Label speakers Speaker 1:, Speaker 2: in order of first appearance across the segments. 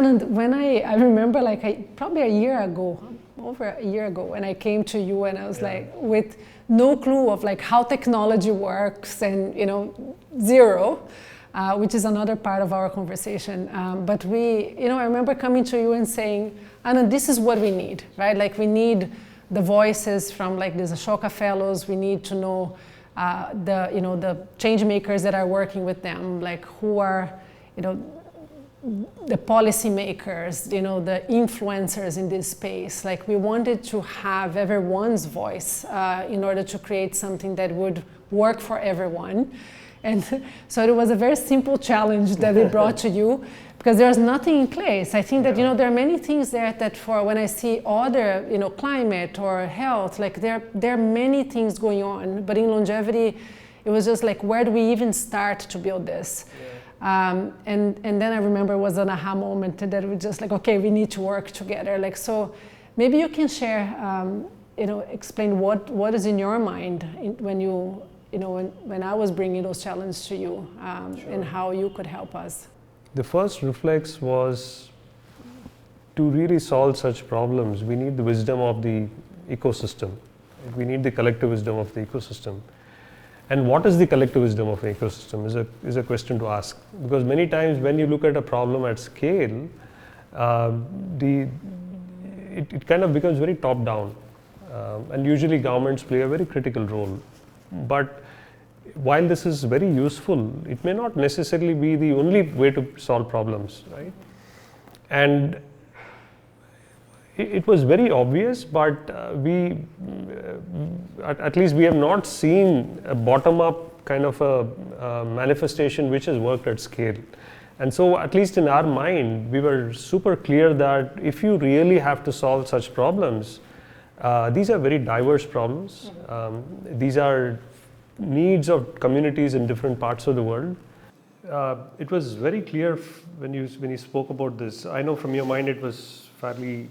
Speaker 1: Anand, when I remember probably a year ago, over a year ago, when I came to you and I was like, with no clue of like how technology works and, zero, which is another part of our conversation. But I remember coming to you and saying, Anand, this is what we need, right? Like we need the voices from like these Ashoka fellows. We need to know the change makers that are working with them, like who are, the policymakers, the influencers in this space. Like we wanted to have everyone's voice in order to create something that would work for everyone. And so it was a very simple challenge that we brought to you, because there's nothing in place. I think that, there are many things there that for when I see other, climate or health, like there are many things going on, but in longevity, it was just like, where do we even start to build this? Yeah. And then I remember it was an aha moment that we just like, okay, we need to work together. Like, so maybe you can share, explain what is in your mind when you, when I was bringing those challenges to you, sure. And how you could help us.
Speaker 2: The first reflex was to really solve such problems, we need the wisdom of the ecosystem. We need the collective wisdom of the ecosystem. And what is the collective wisdom of the ecosystem is a question to ask. Because many times when you look at a problem at scale, it kind of becomes very top down. And usually governments play a very critical role. But while this is very useful, it may not necessarily be the only way to solve problems, right? And it was very obvious, but at least we have not seen a bottom-up kind of a manifestation which has worked at scale. And so at least in our mind, we were super clear that if you really have to solve such problems, these are very diverse problems. These are needs of communities in different parts of the world. It was very clear when you spoke about this. I know from your mind it was fairly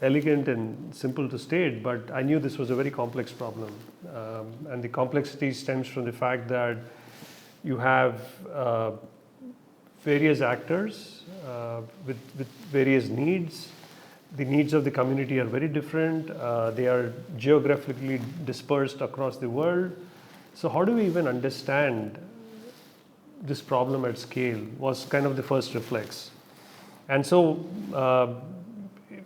Speaker 2: elegant and simple to state, but I knew this was a very complex problem. And the complexity stems from the fact that you have various actors with various needs. The needs of the community are very different. They are geographically dispersed across the world. So how do we even understand this problem at scale was kind of the first reflex. And so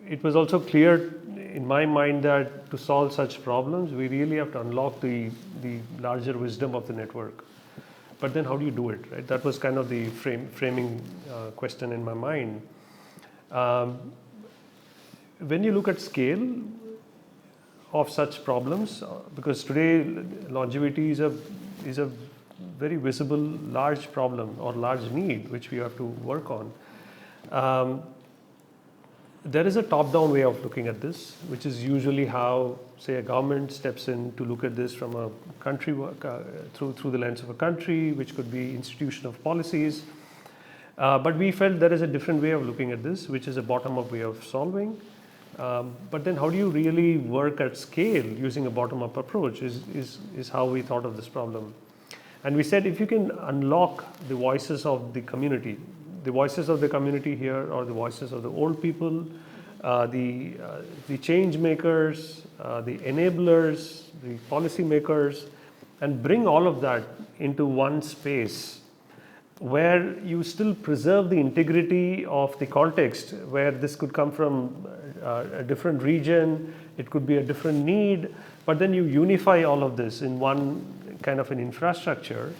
Speaker 2: it was also clear in my mind that to solve such problems, we really have to unlock the larger wisdom of the network. But then how do you do it, right? That was kind of the framing question in my mind. When you look at scale of such problems, because today longevity is a very visible large problem or large need which we have to work on. There is a top-down way of looking at this, which is usually how, say, a government steps in to look at this from a country through the lens of a country, which could be institution of policies. But we felt there is a different way of looking at this, which is a bottom-up way of solving. But then how do you really work at scale using a bottom-up approach is how we thought of this problem. And we said if you can unlock the voices of the community, the voices of the community here are the voices of the old people, the change makers, the enablers, the policy makers, and bring all of that into one space where you still preserve the integrity of the context, where this could come from a different region, it could be a different need, but then you unify all of this in one kind of an infrastructure,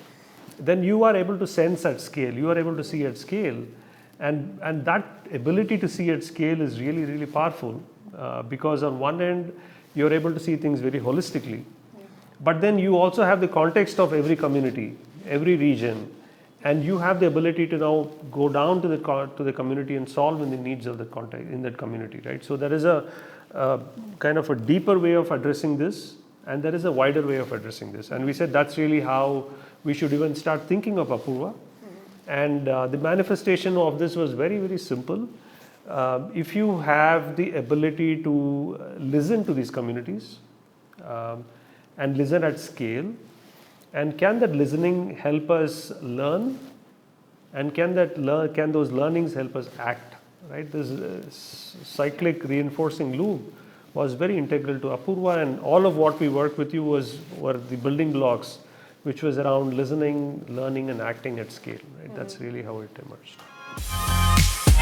Speaker 2: then you are able to sense at scale, you are able to see at scale, and that ability to see at scale is really, really powerful because on one end, you're able to see things very holistically, but then you also have the context of every community, every region, and you have the ability to now go down to the community and solve in the needs of the context in that community, right? So there is a kind of a deeper way of addressing this, and there is a wider way of addressing this. And we said that's really how we should even start thinking of Apurva. And the manifestation of this was very, very simple. If you have the ability to listen to these communities and listen at scale, and can that listening help us learn? And can those learnings help us act right? This cyclic reinforcing loop was very integral to Apurva, and all of what we worked with you were the building blocks, which was around listening, learning, and acting at scale. Right? That's really how it emerged.